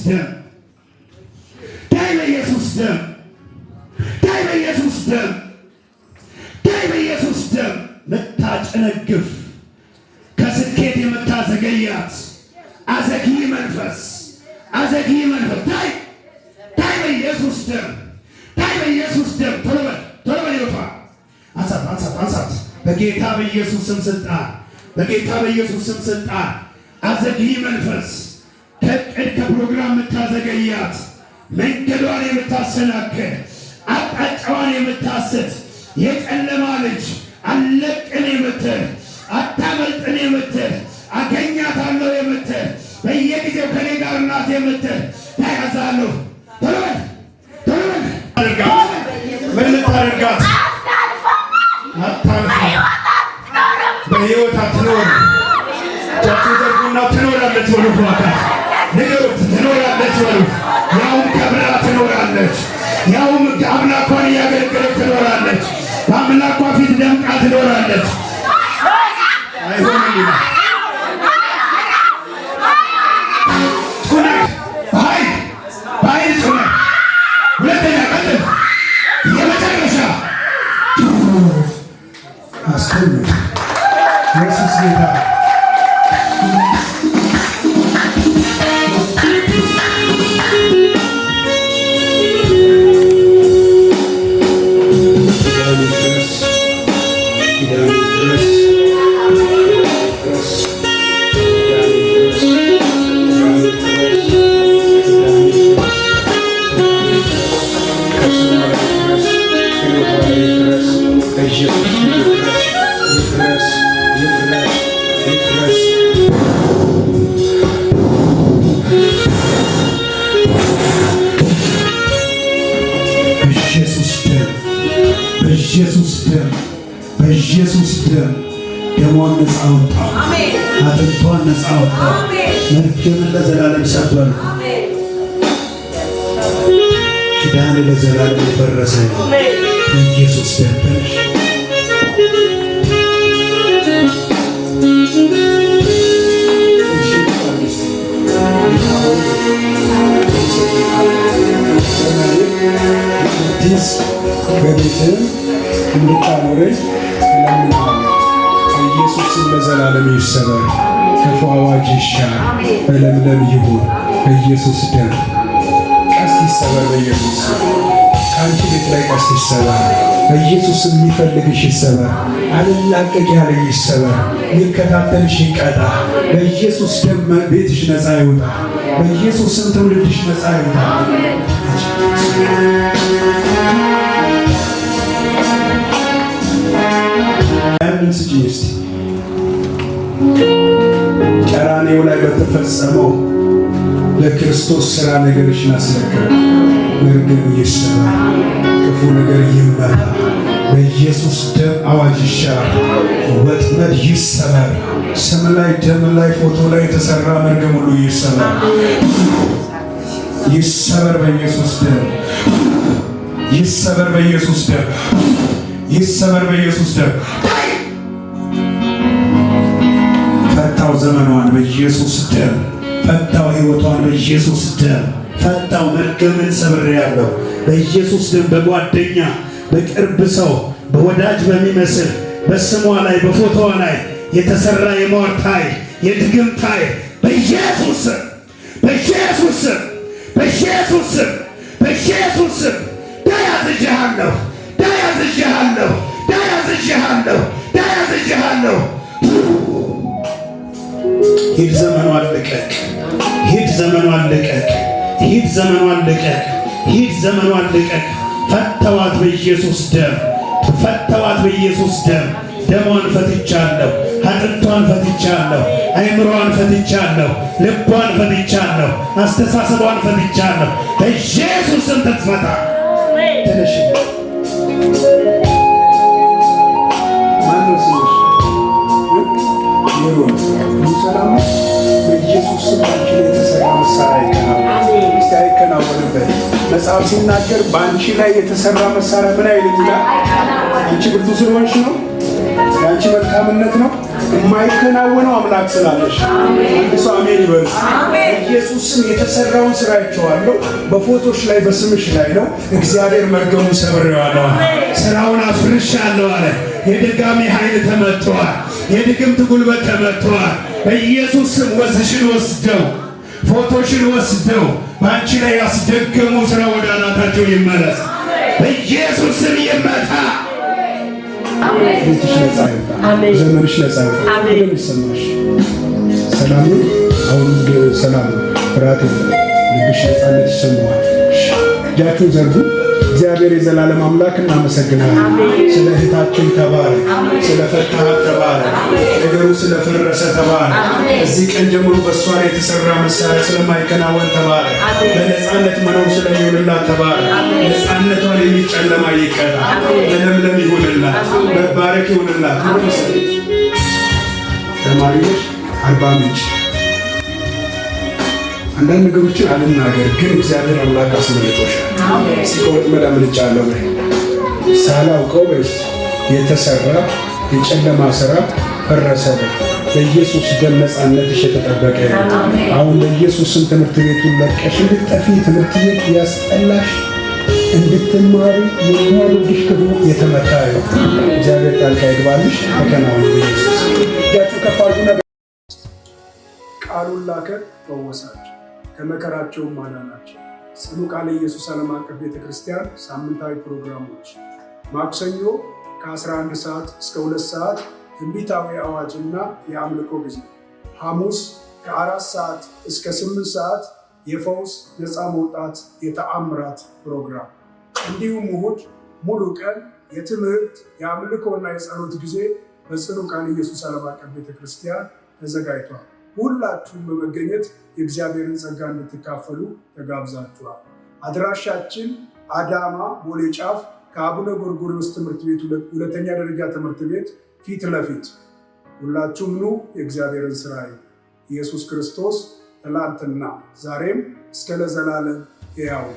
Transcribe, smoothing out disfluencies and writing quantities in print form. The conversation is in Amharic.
ደም ዳይ በኢየሱስ ደም ዳይ በኢየሱስ ደም ዳይ በኢየሱስ ደም መታጨነግፍ ከስኬት የምታዘገያት አዘግይ መንፈስ ዳይ በኢየሱስ ደም ዳይ በኢየሱስ ደም ቶሎ በል ይወጣ አንሳት በጌታ በኢየሱስ ስም ስልጣን በጌታ በኢየሱስ ስም ስልጣን አዘግይ መንፈስ ከዕቅድ ከፕሮግራም የምታዘገያት መንገዷን የምታሰናክል አቅጣጫዋን የምታስት የጨለማ ልጅ አለቅን የምትል አታመልጥን የምትል አገኛታለሁ የምትል በየጊዜው ከኔ ጋር ናት የምትል ታያዛለሁ። ቶሎ በል ምን ልታደርጋት? አታልፋ በሕይወት አትኖር። ጃችሁ ዘርጉና ትኖራለች በሉት። ዋካት ንገሩት፣ ትኖራለች በሉት። ያውም ከብራ ትኖራለች። ያውም አምላኳን እያገለገለች ትኖራለች። በአምላኳ ፊት ደምቃ ትኖራለች። አይሆንም ይላል። በኃይል ጩኸት ሁለተኛ ቀጥል። የመጨረሻ አስተውሉ። ኢየሱስ ጌታ በኢየሱስ ደም ደሟን ነፃ አወጣ። አጥንቷን ነፃ አወጣ። መርገምን ለዘላለም ሰበር። ኪዳን ለዘላለም የፈረሰ በኢየሱስ ደም በቤትህ እንድታኖረኝ እለምንሃለሁ። በኢየሱስም ለዘላለም ይሰበር። ክፉ አዋጅ ይሻር፣ በለምለም ይሁን። በኢየሱስ ደም ቀስት ይሰበር። በኢየሱስ ከአንቺ ቤት ላይ ቀስት ይሰበር። በኢየሱስ የሚፈልግሽ ይሰበር። አልላቀቅ ያለኝ ይሰበር። የሚከታተልሽ ይቀጣ። በኢየሱስ ደም ቤትሽ ነፃ ይውጣ። በኢየሱስም ትውልድሽ ነፃ ይውጣ። ያንን ስጪኝ እስቲ። ቀራንዮ ላይ በተፈጸመው ለክርስቶስ ሥራ ነገርሽን አስረክብ። መርገም ይሰበር፣ ክፉ ነገር ይመታ። በኢየሱስ ደም አዋጅ ይሻር፣ ወጥመድ ይሰበር። ስም ላይ ደም ላይ ፎቶ ላይ የተሰራ መርገም ሁሉ ይሰበር፣ ይሰበር በኢየሱስ ደም፣ ይሰበር በኢየሱስ ደም፣ ይሰበር በኢየሱስ ደም። ፈታው ዘመኗን በኢየሱስ ደም፣ ፈታው ሕይወቷን በኢየሱስ ደም፣ ፈታው መርገምን ሰብሬያለሁ በኢየሱስ ደም። በጓደኛ በቅርብ ሰው በወዳጅ በሚመስል በስሟ ላይ በፎቶዋ ላይ የተሰራ የሟርት ኃይል የድግምት ኃይል በኢየሱስ ስም በኢየሱስ ስም በኢየሱስ ስም በኢየሱስ ስም ዳያዝልሃለሁ ዳያዝልሃለሁ ዳያዝልሃለሁ ዳያዝልሃለሁ። ሂድ ዘመኗን ልቀቅ፣ ሂድ ዘመኗን ልቀቅ፣ ሂድ ዘመኗን ልቀቅ፣ ሂድ ዘመኗን ልቀቅ። ፈተዋት በኢየሱስ ደም፣ ፈተዋት በኢየሱስ ደም። ደሟን ፈትቻለሁ፣ አጥንቷን ፈትቻለሁ፣ አይምሮዋን ፈትቻለሁ፣ ልቧን ፈትቻለሁ፣ አስተሳሰቧን ፈትቻለሁ። በኢየሱስ ስም ተፈታ። ተነሽ። ማነው ስምሽ? ይሩን ሰላም። በኢየሱስ ስም አንቺ ላይ የተሰራ መሳሪያ አይከናወንም። እስቲ አይከናወንበት። መጽሐፍ ሲናገር በአንቺ ላይ የተሰራ መሳሪያ ምን አይልም ይላል። አንቺ ብርቱ ስለሆንሽ ነው። የአንቺ መልካምነት ነው። የማይከናወነው አምላክ ስላለሽ እሱ አሜን ይበል። ኢየሱስ ስም የተሰራውን ስራ አይቼዋለሁ። በፎቶች ላይ በስምሽ ላይ ነው። እግዚአብሔር መርገሙ ሰብሬዋለሁ፣ ስራውን አፍርሻለሁ አለ። የድጋሚ ኃይል ተመቷል። የድግምት ጉልበት ተመቷል። በኢየሱስ ስም ወዝሽን ወስደው ፎቶሽን ወስደው በአንቺ ላይ ያስደገሙ ስራ ወደ አናታቸው ይመለስ። በኢየሱስ ስም ይመታ። ቤትሽ ነጻ ይውጣ። ዘመንሽ ነጻ ይውጣ። ምንም ይሰማሽ ሰላም ነው። አሁን ሰላም ነው። ፍርሃት የለም። ልብሽ ነጻነት ይሰማዋል። እጃችሁን ዘርጉ። እግዚአብሔር የዘላለም አምላክ እናመሰግናለን። ስለ እህታችን ተባረክ፣ ስለ ፈታሃት ተባረክ፣ ነገሩ ስለፈረሰ ተባረክ። እዚህ ቀን ጀምሮ በእሷ ላይ የተሰራ መሳሪያ ስለማይከናወን ተባረክ። በነፃነት መኖር ስለሚሆንላት ተባረክ። ነፃነቷን የሚጨለማ ይቀጣ። ለምለም ይሆንላት፣ መባረክ ይሆንላት። ተማሪዎች አርባ ምንጭ አንዳንድ ነገሮችን አልናገር፣ ግን እግዚአብሔር አምላክ አስመልጦሻል። ሲቆጥ መዳምልጫለሁ ወይ ሳላውቀው ወይስ የተሰራ የጨለማ ስራ ፈረሰ። በኢየሱስ ደም ነፃነትሽ የተጠበቀ አሁን በኢየሱስም ትምህርት ቤቱን ለቀሽ እንድትጠፊ ትምህርት ቤት ያስጠላሽ እንድትማሪ የሚያደርግሽ ክፉ የተመታ ነው። እግዚአብሔር ጣልቃ ይግባልሽ። ተከናወነ። በኢየሱስ እጃችሁ ከፍ አድርጉና ቃሉን ላከ፣ ፈወሳቸው፣ ከመከራቸውም አዳናቸው። ጽኑ ቃለ ኢየሱስ ዓለም አቀፍ ቤተክርስቲያን ሳምንታዊ ፕሮግራሞች ማክሰኞ ከ11 ሰዓት እስከ 2 ሰዓት ትንቢታዊ አዋጅና የአምልኮ ጊዜ፣ ሐሙስ ከ4 ሰዓት እስከ 8 ሰዓት የፈውስ ነፃ መውጣት የተአምራት ፕሮግራም፣ እንዲሁም እሁድ ሙሉ ቀን የትምህርት የአምልኮና የጸሎት ጊዜ በጽኑ ቃለ ኢየሱስ ዓለም አቀፍ ቤተክርስቲያን ተዘጋጅቷል። ሁላችሁም በመገኘት የእግዚአብሔርን ጸጋ እንድትካፈሉ ተጋብዛችኋል። አድራሻችን አዳማ ቦሌ ጫፍ ከአቡነ ጎርጎርዮስ ትምህርት ቤት ሁለተኛ ደረጃ ትምህርት ቤት ፊት ለፊት። ሁላችሁም ኑ፣ የእግዚአብሔርን ሥራ ኢየሱስ ክርስቶስ ትላንትና ዛሬም እስከ ለዘላለም ሕያው